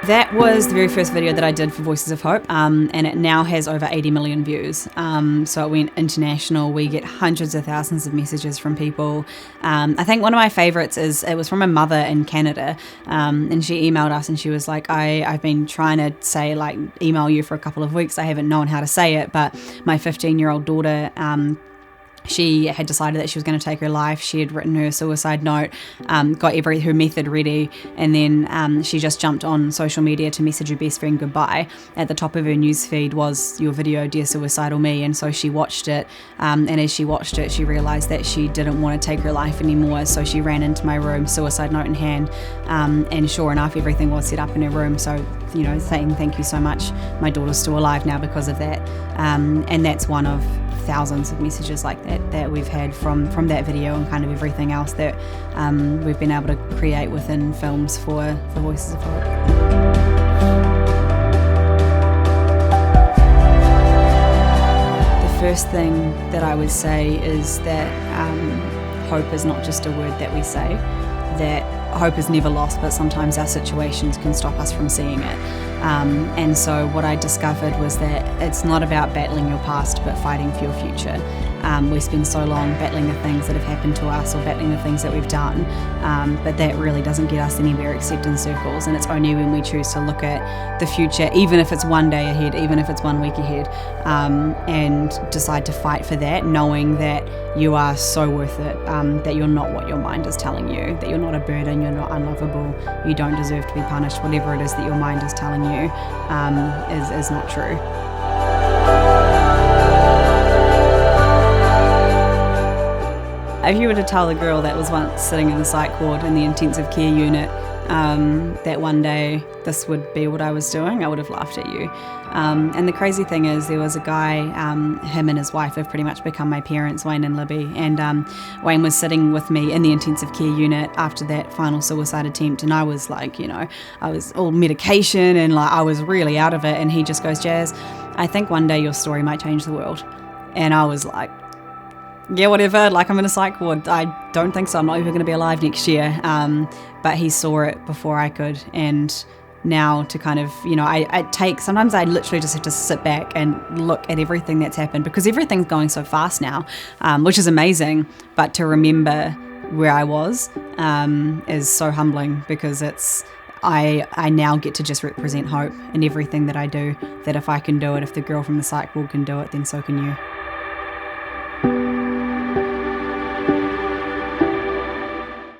That was the very first video that I did for Voices of Hope, and it now has over 80 million views. So it went international. We get hundreds of thousands of messages from people. I think one of my favorites is, it was from a mother in Canada, and she emailed us and she was like, I've been trying to say, like, email you for a couple of weeks. I haven't known how to say it, but my 15-year-old daughter, she had decided that she was going to take her life. She had written her suicide note, got her method ready, and then she just jumped on social media to message her best friend goodbye. At the top of her newsfeed was your video, Dear Suicidal Me, and so she watched it, and as she watched it, she realised that she didn't want to take her life anymore, so she ran into my room, suicide note in hand, and sure enough, everything was set up in her room, so, you know, saying thank you so much. My daughter's still alive now because of that, and that's one of thousands of messages like that we've had from that video, and kind of everything else that we've been able to create within films for Voices of Hope. The first thing that I would say is that hope is not just a word that we say, that hope is never lost, but sometimes our situations can stop us from seeing it. And so what I discovered was that it's not about battling your past, but fighting for your future. We spend so long battling the things that have happened to us, or battling the things that we've done, but that really doesn't get us anywhere except in circles. And it's only when we choose to look at the future, even if it's one day ahead, even if it's 1 week ahead, and decide to fight for that, knowing that you are so worth it, that you're not what your mind is telling you, that you're not a burden, you're not unlovable, you don't deserve to be punished. Whatever it is that your mind is telling you is not true. If you were to tell the girl that was once sitting in the psych ward in the intensive care unit that one day this would be what I was doing, I would have laughed at you. And the crazy thing is, there was a guy, him and his wife have pretty much become my parents, Wayne and Libby, and Wayne was sitting with me in the intensive care unit after that final suicide attempt, and I was like, you know, I was all medication and like I was really out of it, and he just goes, Jazz, I think one day your story might change the world. And I was like, yeah, whatever, like I'm in a psych ward. I don't think so. I'm not even going to be alive next year. But he saw it before I could. And now to kind of, you know, sometimes I literally just have to sit back and look at everything that's happened, because everything's going so fast now, which is amazing. But to remember where I was is so humbling, because I now get to just represent hope in everything that I do, that if I can do it, if the girl from the psych ward can do it, then so can you.